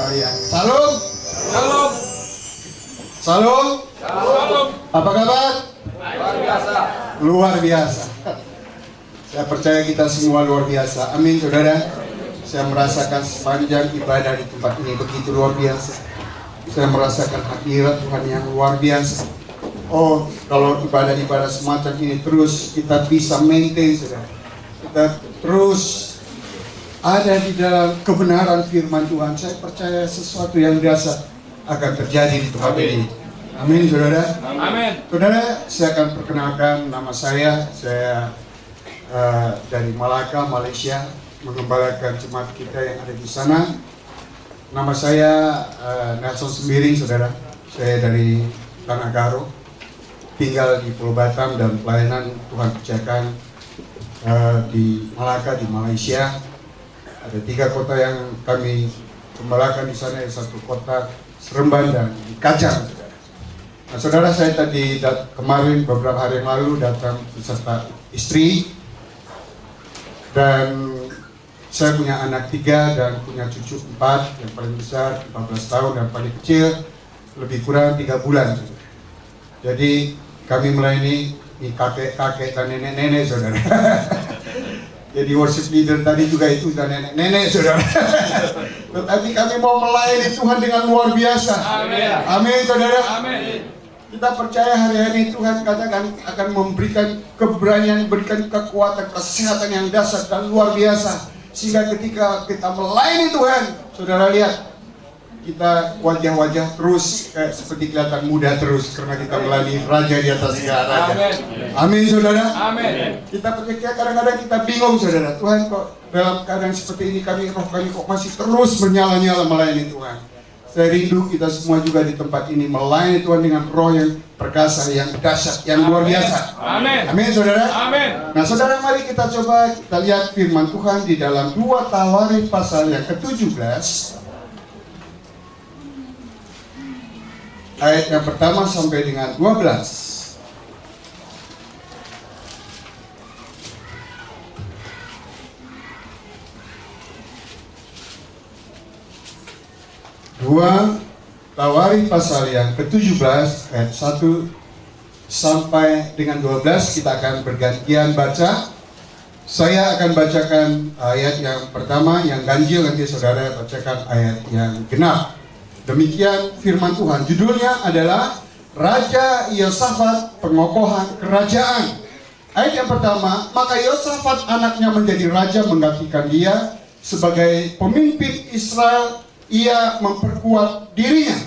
sekalian. Salam. Shalom. Salam. Shalom. Apa kabar? Luar biasa. Luar biasa. Saya percaya kita semua luar biasa. Amin, saudara. Saya merasakan sepanjang ibadah di tempat ini begitu luar biasa. Saya merasakan hadirat Tuhan yang luar biasa. Oh, kalau ibadah-ibadah semacam ini terus kita bisa maintain, saudara. Kita terus ada di dalam kebenaran firman Tuhan. Saya percaya sesuatu yang dahsyat akan terjadi di tempat ini. Amin, saudara. Amin. Saudara, saya akan perkenalkan nama saya. Saya dari Malaka, Malaysia, mengembalakan jemaat kita yang ada di sana. Nama saya Nelson Sembiring, saudara. Saya dari Tanah Garo, tinggal di Pulau Batam dan pelayanan Tuhan kerjakan di Malaka, di Malaysia. Ada 3 kota yang kami gembalakan di sana, yang 1 kota Seremban dan Kajang. Nah, saudara, saya tadi kemarin beberapa hari yang lalu datang beserta istri, dan saya punya anak 3 dan punya cucu 4, yang paling besar 14 tahun dan paling kecil lebih kurang 3 bulan. Jadi kami melayani di kakek-kakek dan nenek-nenek, saudara. Jadi worship leader tadi juga itu dan nenek-nenek, saudara. Tetapi kami mau melayani Tuhan dengan luar biasa. Amin. Amin, saudara. Amin. Kita percaya hari-hari Tuhan katakan akan memberikan keberanian, memberikan kekuatan, kesehatan yang dahsyat dan luar biasa. Sehingga ketika kita melayani Tuhan, saudara lihat, kita wajah-wajah terus seperti kelihatan muda terus karena kita melayani Raja di atas segala raja. Amin, saudara. Amin. Kita percaya kadang-kadang kita bingung, saudara. Tuhan, kok dalam keadaan seperti ini roh kami kok masih terus bernyala-nyala melayani Tuhan. Saya rindu kita semua juga di tempat ini melayani Tuhan dengan roh yang perkasa, yang dahsyat, yang luar biasa. Amin. Amin, saudara. Amin. Nah, saudara, mari kita coba kita lihat firman Tuhan di dalam 2 Tawarik pasal yang ke-17. Ayat yang pertama sampai dengan 12. Dua Tawarik pasal yang ke-17 ayat 1 sampai dengan 12. Kita akan bergantian baca. Saya akan bacakan ayat yang pertama, yang ganjil, nanti saudara bacakan ayat yang genap. Demikian firman Tuhan. Judulnya adalah Raja Yosafat Pengokohan Kerajaan. Ayat yang pertama, maka Yosafat anaknya menjadi raja menggantikan dia sebagai pemimpin Israel. Ia memperkuat dirinya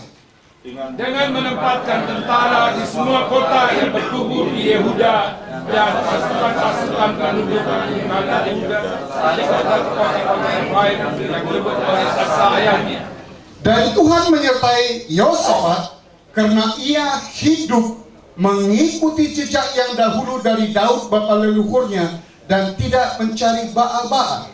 dengan menempatkan tentara di semua kota yang berkubu di Yehuda dan pasukan-pasukan pendudukan di mana Yehuda di kota-kota yang lain yang disebut oleh asa ayahnya. Dan Tuhan menyertai Yosafat karena ia hidup mengikuti jejak yang dahulu dari Daud bapa leluhurnya dan tidak mencari Baal-Baal,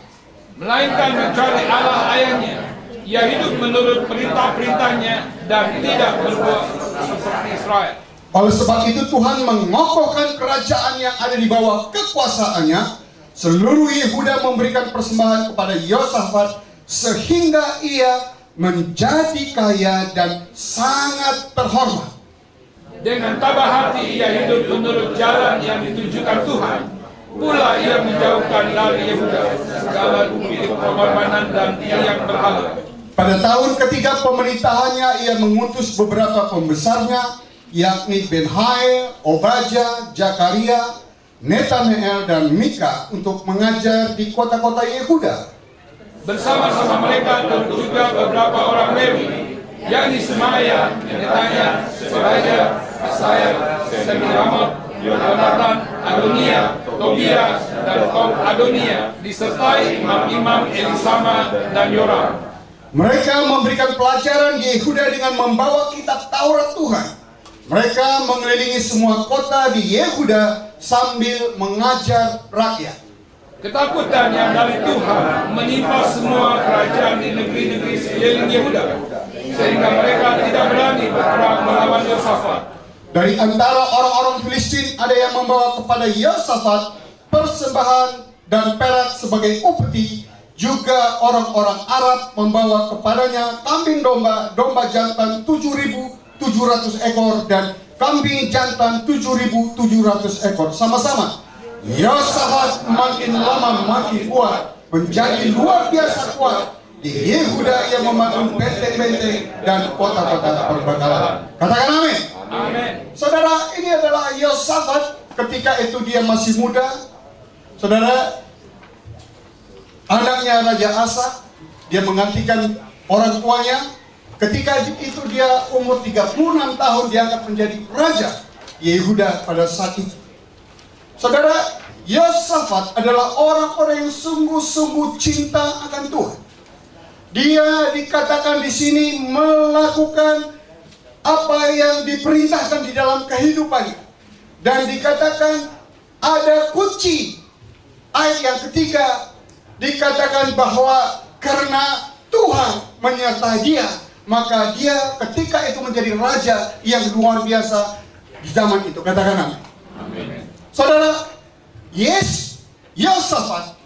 melainkan mencari Allah ayahnya. Ia hidup menurut perintah-perintahnya dan tidak berbuat seperti Israel. Oleh sebab itu Tuhan mengokohkan kerajaan yang ada di bawah kekuasaannya. Seluruh Yehuda memberikan persembahan kepada Yosafat sehingga ia menjadi kaya dan sangat terhormat. Dengan tabah hati ia hidup menurut jalan yang ditunjukkan Tuhan. Pula ia menjauhkan dari Yehuda segala bukti pengorbanan dan tiang berhala. Pada tahun ketiga pemerintahannya, ia mengutus beberapa pembesarnya, yakni Ben-Hail, Obadya, Zakaria, Netanael, dan Mika untuk mengajar di kota-kota Yehuda. Bersama-sama mereka juga beberapa orang Lewi, yakni Semaya, Netanya, Seraya, Asaya, Semiramot, Yonatan, Adonia, Tobia, dan Adonia, disertai imam-imam Elisama dan Yoram. Mereka memberikan pelajaran di Yehuda dengan membawa kitab Taurat Tuhan. Mereka mengelilingi semua kota di Yehuda sambil mengajar rakyat. Ketakutan yang dari Tuhan menimpa semua kerajaan di negeri-negeri sekeliling Yehuda, sehingga mereka tidak berani berperang melawan Yosafat. Dari antara orang-orang Filistin ada yang membawa kepada Yosafat persembahan dan perak sebagai upeti, juga orang-orang Arab membawa kepadanya kambing domba jantan 7.700 ekor dan kambing jantan 7.700 ekor. Sama-sama Yosafat makin lama makin kuat, menjadi luar biasa kuat di Yehuda yang membangun benteng-benteng dan kota-kota perbekalan. Katakan amin. Amin. Saudara, ini adalah Yosafat ketika itu dia masih muda. Saudara, anaknya Raja Asa, dia menggantikan orang tuanya. Ketika itu dia umur 36 tahun diangkat menjadi raja Yehuda pada saat itu. Saudara, Yosafat adalah orang-orang yang sungguh-sungguh cinta akan Tuhan. Dia dikatakan di sini melakukan apa yang diperintahkan di dalam kehidupannya. Dan dikatakan ada kunci. Ayat yang ketiga dikatakan bahwa karena Tuhan menyertai dia, maka dia ketika itu menjadi raja yang luar biasa di zaman itu. Katakan amin. Amin. Saudara, Yosafat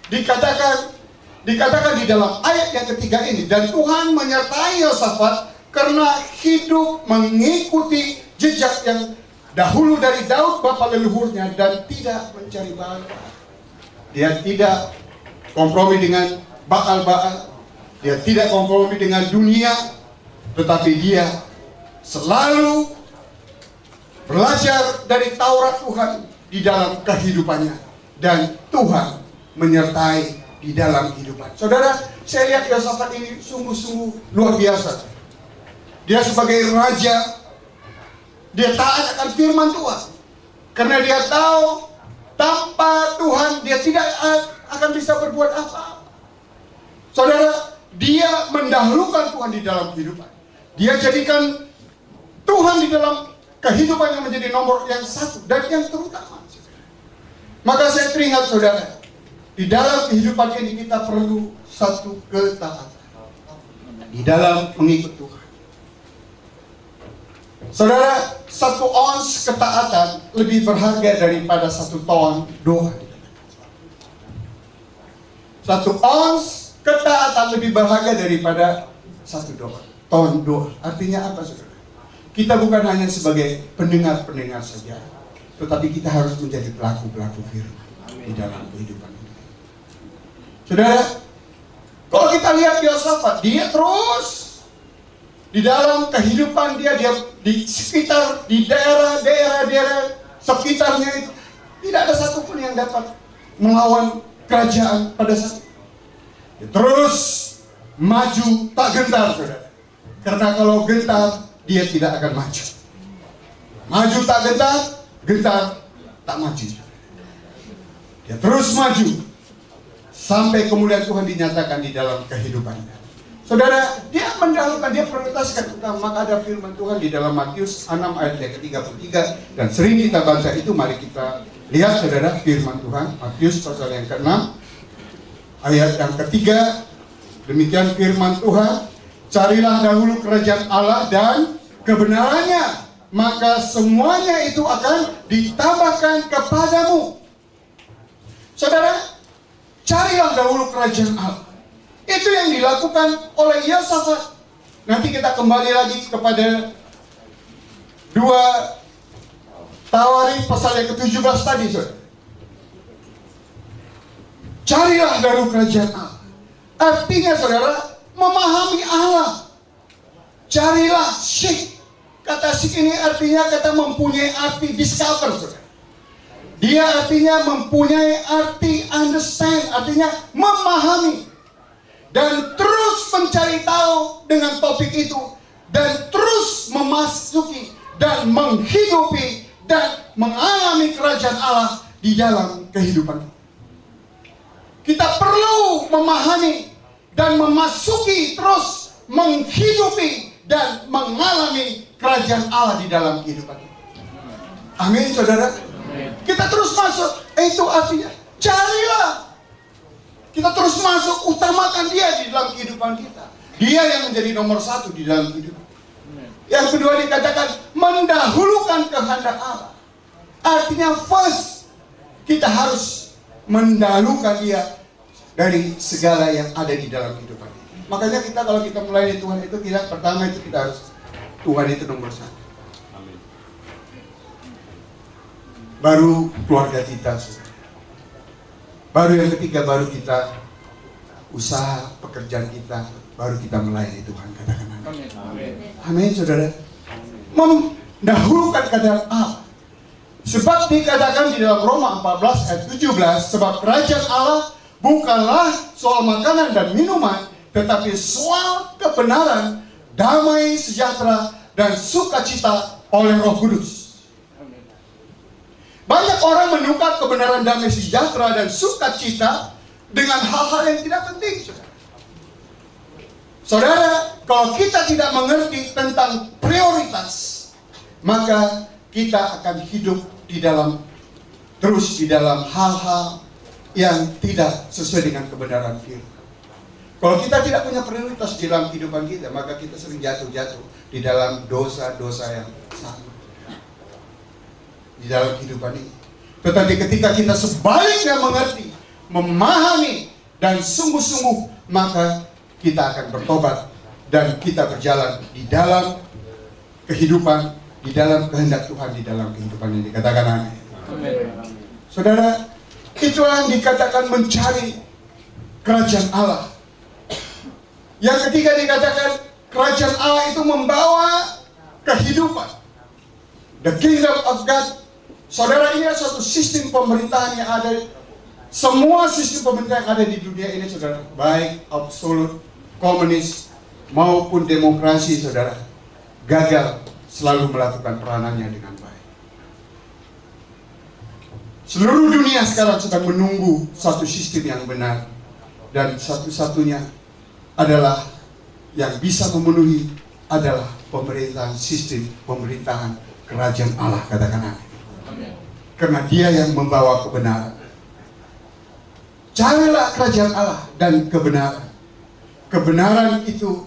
dikatakan di dalam ayat yang ketiga ini, dan Tuhan menyertai Yosafat karena hidup mengikuti jejak yang dahulu dari Daud bapa leluhurnya dan tidak mencari Baal. Dia tidak kompromi dengan Baal-Baal, dia tidak kompromi dengan dunia, tetapi dia selalu belajar dari Taurat Tuhan di dalam kehidupannya, dan Tuhan menyertai di dalam kehidupan. Saudara, saya lihat Yosafat ini sungguh-sungguh luar biasa. Dia sebagai raja, dia taat akan firman Tuhan, karena dia tahu tanpa Tuhan dia tidak akan bisa berbuat apa-apa. Saudara, dia mendahulukan Tuhan di dalam kehidupan. Dia jadikan Tuhan di dalam kehidupannya menjadi nomor yang satu dan yang terutama. Maka saya teringat, saudara, di dalam kehidupan ini kita perlu satu ketaatan di dalam mengikut Tuhan. Saudara, 1 ons ketaatan lebih berharga daripada 1 ton doa. 1 ons ketaatan lebih berharga daripada 1 ton doa. Artinya apa, saudara? Kita bukan hanya sebagai pendengar-pendengar saja, tetapi kita harus menjadi pelaku-pelaku firman di dalam kehidupan ini. Saudara, kalau kita lihat Yosafat, dia terus di dalam kehidupan dia di sekitar, di daerah sekitarnya itu tidak ada satupun yang dapat melawan kerajaan pada saat itu. Dia terus maju tak gentar, saudara. Karena kalau gentar, dia tidak akan maju. Maju tak gentar, gentar tak maju. Dia terus maju sampai kemudian Tuhan dinyatakan di dalam kehidupannya. Saudara, dia mendahulukan, dia prioritaskan utama. Maka ada firman Tuhan di dalam Matius 6 ayat yang ke-33, dan sering kita baca itu. Mari kita lihat, saudara, firman Tuhan Matius pasal yang ke-6 ayat yang ke-3. Demikian firman Tuhan, carilah dahulu kerajaan Allah dan kebenarannya, maka semuanya itu akan ditambahkan kepadamu. Saudara, carilah dahulu kerajaan Allah. Itu yang dilakukan oleh Yosafat. Nanti kita kembali lagi kepada 2 Tawarikh pasal yang ke-17 tadi, saudara. Carilah dahulu kerajaan Allah. Artinya, saudara, memahami Allah. Carilah syik. Kata syik ini artinya kata mempunyai arti discover, saudara. Dia artinya mempunyai arti understand, artinya memahami. Dan terus mencari tahu dengan topik itu, dan terus memasuki dan menghidupi dan mengalami kerajaan Allah di dalam kehidupan. Kita perlu memahami dan memasuki, terus menghidupi dan mengalami kerajaan Allah di dalam kehidupan. Amin, saudara. Kita terus masuk. Itu artinya carilah. Kita terus masuk, utamakan dia di dalam kehidupan kita. Dia yang menjadi nomor 1 di dalam kehidupan. Yang kedua dikatakan mendahulukan kehendak Allah. Artinya first, kita harus mendahulukan dia dari segala yang ada di dalam kehidupan ini. Makanya kita kalau kita melayani Tuhan itu pertama itu kita harus Tuhan itu nomor satu. Baru keluarga kita, baru yang ketiga, baru kita usaha pekerjaan kita, baru kita melayani Tuhan. Katakan amin. Amin, saudara. Mendahulukan keadaan Allah. Sebab dikatakan di dalam Roma 14 ayat 17, sebab kerajaan Allah bukanlah soal makanan dan minuman, tetapi soal kebenaran, damai, sejahtera, dan sukacita oleh Roh Kudus. Banyak orang menukar kebenaran, damai, sejahtera, dan sukacita dengan hal-hal yang tidak penting. Saudara, kalau kita tidak mengerti tentang prioritas, maka kita akan hidup di dalam hal-hal yang tidak sesuai dengan kebenaran firman. Kalau kita tidak punya prioritas di dalam kehidupan kita, maka kita sering jatuh di dalam dosa-dosa yang sama di dalam kehidupan ini. Tetapi ketika kita sebaliknya mengerti, memahami, dan sungguh-sungguh, maka kita akan bertobat dan kita berjalan di dalam kehidupan, di dalam kehendak Tuhan di dalam kehidupan ini. Katakan amin. Saudara, itulah yang dikatakan mencari kerajaan Allah. Yang ketiga dikatakan kerajaan Allah itu membawa kehidupan. The kingdom of God. Saudara, ini adalah suatu sistem pemerintahan yang ada. Semua sistem pemerintahan yang ada di dunia ini, saudara, baik absolut, komunis, maupun demokrasi, saudara, gagal selalu melakukan peranannya dengan baik. Seluruh dunia sekarang sedang menunggu satu sistem yang benar. Dan satu-satunya adalah yang bisa memenuhi adalah pemerintahan, sistem pemerintahan kerajaan Allah. Katakan amin. Karena dia yang membawa kebenaran. Carilah kerajaan Allah dan kebenaran. Kebenaran itu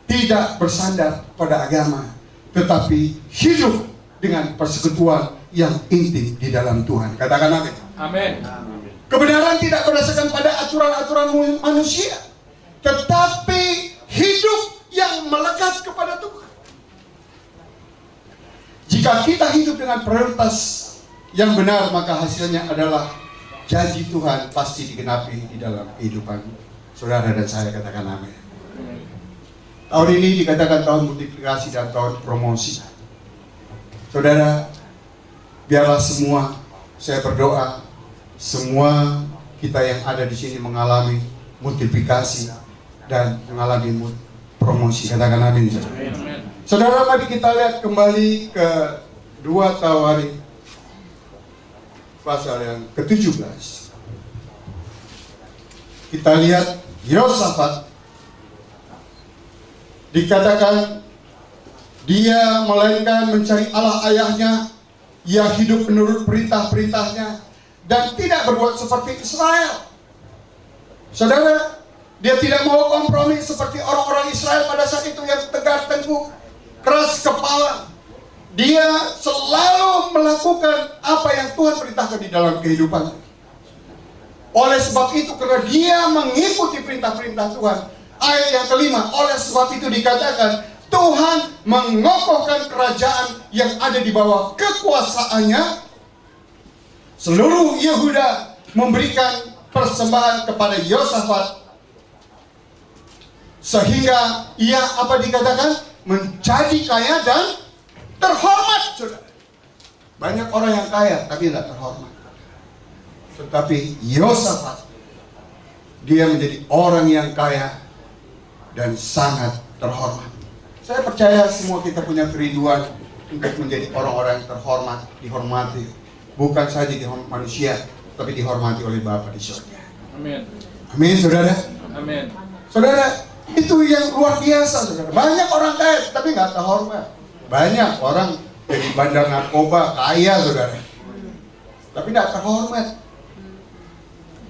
tidak bersandar pada agama, tetapi hidup dengan persekutuan yang intim di dalam Tuhan. Katakan amin. Amin. Kebenaran tidak berdasarkan pada aturan-aturan manusia, tetapi hidup yang melekat kepada Tuhan. Jika kita hidup dengan prioritas yang benar, maka hasilnya adalah janji Tuhan pasti digenapi di dalam kehidupan saudara dan saya. Katakan amin. Tahun ini dikatakan tahun multiplikasi dan tahun promosi. Saudara, biarlah semua, saya berdoa, semua kita yang ada di sini mengalami multiplikasi dan mengalami promosi. Katakan amin. Saudara, mari kita lihat kembali ke 2 Tawarik pasal yang ke-17. Kita lihat Yosafat, dikatakan dia melainkan mencari Allah ayahnya, ia hidup menurut perintah-perintahnya dan tidak berbuat seperti Israel. Saudara, dia tidak mau kompromi seperti orang-orang Israel pada saat itu yang tegar tengkuk, keras kepala. Dia selalu melakukan apa yang Tuhan perintahkan di dalam kehidupan. Oleh sebab itu, karena dia mengikuti perintah-perintah Tuhan, ayat yang kelima, oleh sebab itu dikatakan Tuhan mengokohkan kerajaan yang ada di bawah kekuasaannya. Seluruh Yehuda memberikan persembahan kepada Yosafat, sehingga ia apa dikatakan menjadi kaya dan terhormat. Saudara, banyak orang yang kaya tapi tidak terhormat. Tetapi Yosafat, dia menjadi orang yang kaya dan sangat terhormat. Saya percaya semua kita punya kerinduan untuk menjadi orang-orang yang terhormat, dihormati. Bukan saja dihormati manusia, tapi dihormati oleh Bapa di surga. Amin. Amin, saudara. Amin. Saudara, itu yang luar biasa, saudara. Banyak orang kaya tapi nggak terhormat. Banyak orang jadi bandar narkoba, kaya, saudara, tapi tidak terhormat.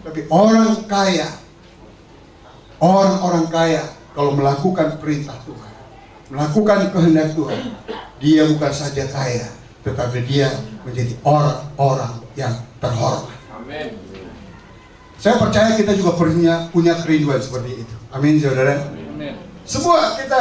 Tapi orang kaya, orang-orang kaya, kalau melakukan perintah Tuhan, melakukan kehendak Tuhan, dia bukan saja kaya, tetapi dia menjadi orang-orang yang terhormat. Amin. Saya percaya kita juga punya kerinduan seperti itu. Amin, saudara. Amin. Semua kita